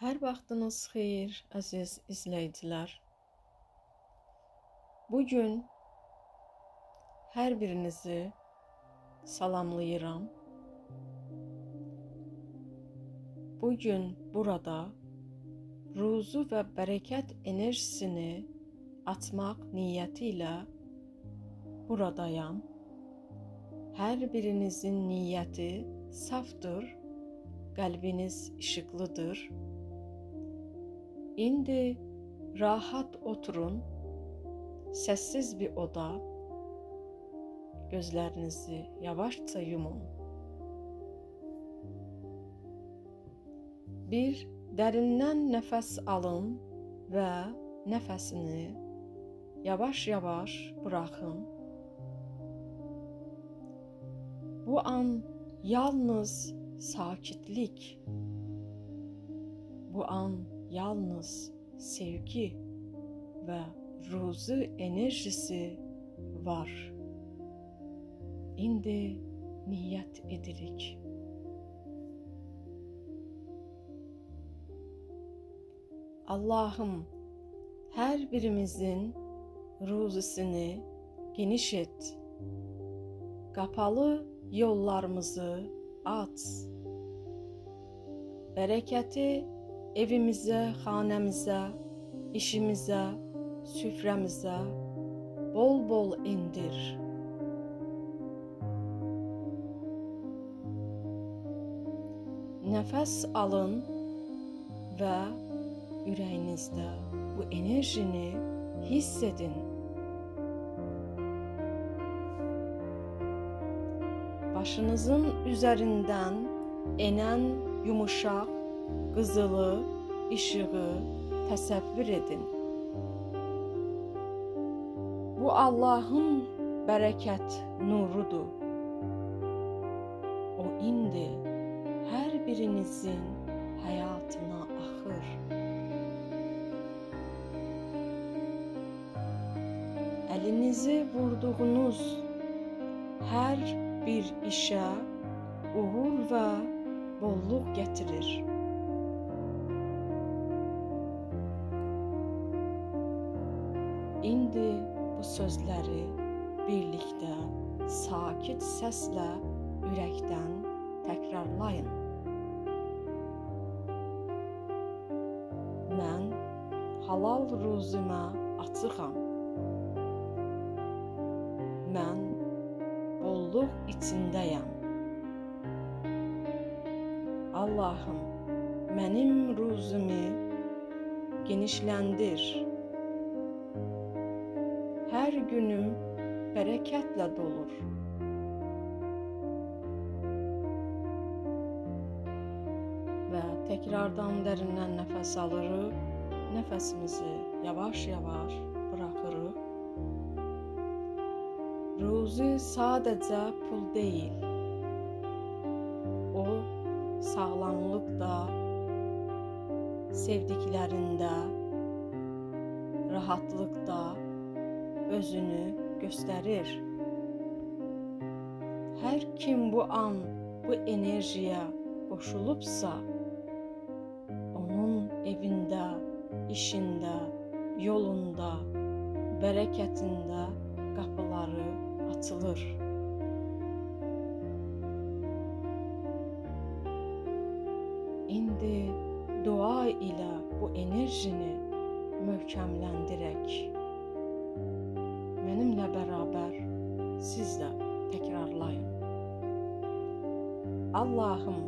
Hər vaxtınız xeyir, əziz izləyicilər. Bugün hər birinizi salamlayıram. Bugün burada ruzu və bərəkət enerjisini açmaq niyyəti ilə buradayam. Hər birinizin niyyəti safdır, qəlbiniz işıqlıdır. İndi rahat oturun, səssiz bir oda, gözlərinizi yavaşca yumun. Bir dərindən nəfəs alın və nəfəsini yavaş-yavaş buraxın. Bu an yalnız sakitlik, bu an yalnız sevgi və ruzu enerjisi var. İndi niyyət edirik. Allahım, hər birimizin ruzusunu geniş et. Qapalı yollarımızı aç. Bərəkəti evimizə, xanəmizə, işimizə, süfrəmizə bol-bol indir. Nəfəs alın və ürəyinizdə bu enerjini hiss edin. Başınızın üzərindən enən yumuşaq, qızılı işığı təsəvvür edin. Bu Allahın bərəkət nurudur. O indi hər birinizin həyatına axır. Əlinizi vurduğunuz hər bir işə uğur və bolluq gətirir. İndi bu sözləri birlikdə sakit səslə ürəkdən təkrarlayın. Mən halal ruzuma açığam. Mən bolluq içindəyəm. Allahım, mənim ruzumu genişləndir. Hər günüm bərəkətlə dolur. Və təkrardan dərindən nəfəs alırıq, nəfəsimizi yavaş-yavaş buraxırıq. Ruzu sadəcə pul deyil. O, sağlamlıqda, sevdiklərində, rahatlıqda özünü göstərir. Hər kim bu an bu enerjiyə qoşulubsa, onun evində, işində, yolunda, bərəkətində qapıları açılır. İndi dua ilə bu enerjini möhkəmləndirək. Mənimlə bərabər siz də təkrarlayın. Allahım,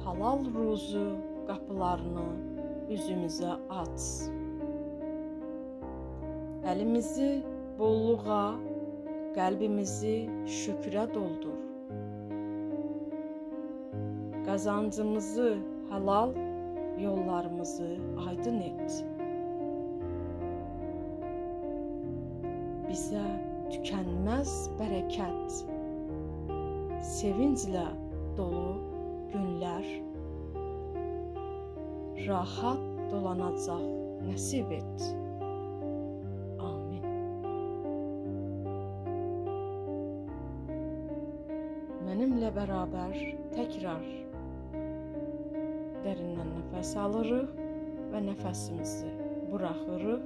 halal ruzu qapılarını üzümüzə aç. Əlimizi bolluğa, qəlbimizi şükrə doldur. Qazancımızı halal, yollarımızı aydın et. Bizə tükənməz bərəkət, sevinclə dolu günlər, rahat dolanacaq nəsib et. Amin. Mənimlə bərabər təkrar Dərindən nəfəs alırıq və nəfəsimizi buraxırıq.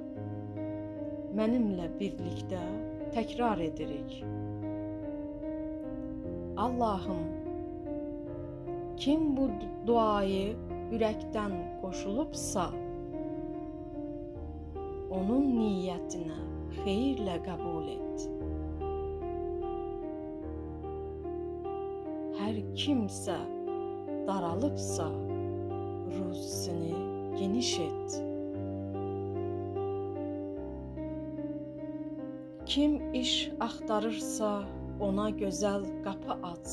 Mənimlə birlikdə təkrar edirik. Allahım, kim bu duayı ürəkdən qoşulubsa, onun niyyətinə xeyirlə qəbul et. Hər kimsə daralıbsa, ruzisini geniş et. Kim iş axtarırsa, ona gözəl qapı aç.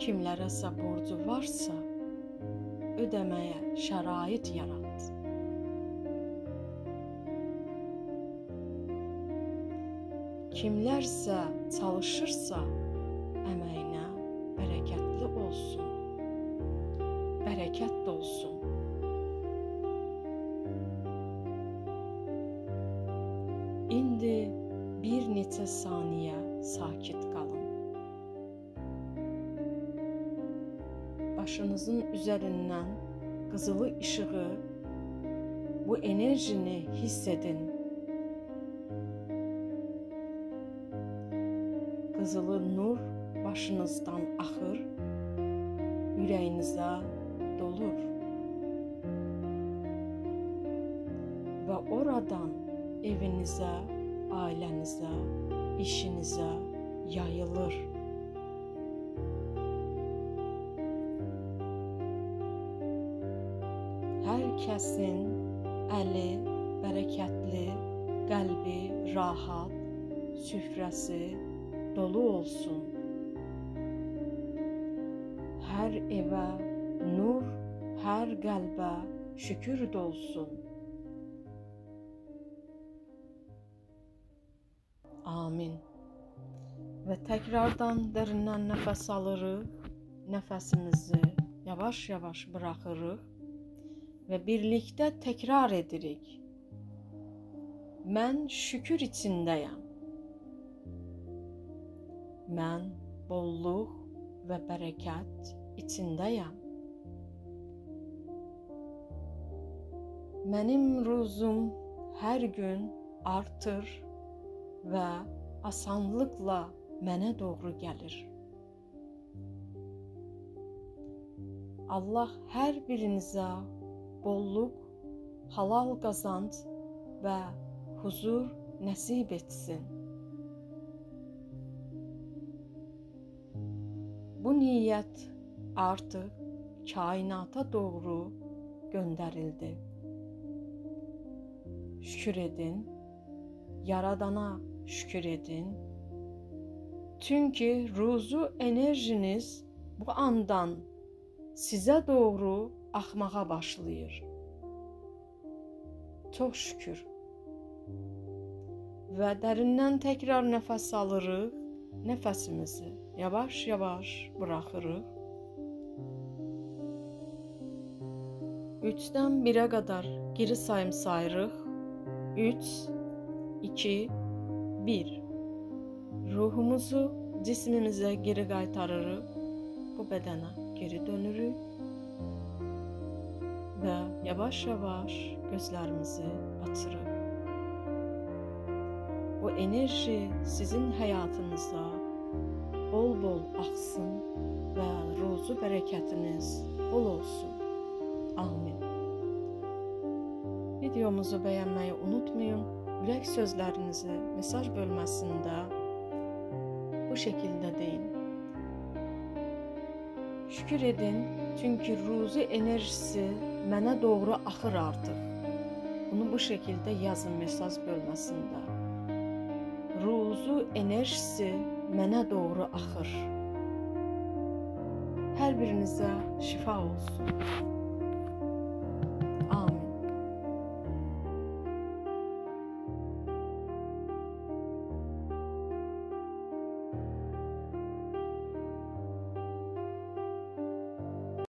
Kimlərəsə borcu varsa, ödəməyə şərait yarat. Kimlərsə çalışırsa, əməyinə bərəkətli olsun. Bərəkət olsun. İndi bir neçə saniyə sakit qalın. Başınızın üzərindən qızılı işığı, bu enerjini hiss edin. Qızılı nur başınızdan axır, ürəyinizə dolur və oradan evinizə, ailənizə, işinizə yayılır. Hər kəsin əli bərəkətli, qəlbi rahat, süfrəsi dolu olsun. Hər evə nur, hər qəlbə şükür dolsun. Amin. Və təkrardan dərindən nəfəs alırıq, nəfəsimizi yavaş-yavaş buraxırıq və birlikdə təkrar edirik. Mən şükür içindəyəm. Mən bolluq və bərəkət içindəyəm. Mənim ruzum hər gün artır və asanlıqla mənə doğru gəlir. Allah hər birinizə bolluq, halal qazanc və huzur nəsib etsin. Bu niyyət artıq kainata doğru göndərildi. Şükür edin, Yaradana şükür edin. Çünki ruzu enerjiniz bu andan sizə doğru axmağa başlayır. Çox şükür. Və dərindən təkrar nəfəs alırıq, nəfəsimizi yavaş-yavaş buraxırıq. 3-dən 1-ə qədər geri sayım sayırıq. 3, 2, 1. Ruhumuzu cismimizə geri qaytarırıq. Bu bədənə geri dönürük. Və yavaş-yavaş gözlərimizi açırıq. Bu enerji sizin həyatınıza bol-bol axsın və ruzu bərəkətiniz bol olsun. Amin. Videomuzu bəyənməyi unutmayın. Ürək sözlərinizi mesaj bölməsində bu şəkildə deyin. Şükür edin, çünki ruzi enerjisi mənə doğru axır artıq. Bunu bu şəkildə yazın mesaj bölməsində. Ruzu enerjisi mənə doğru axır. Hər birinizə şifa olsun.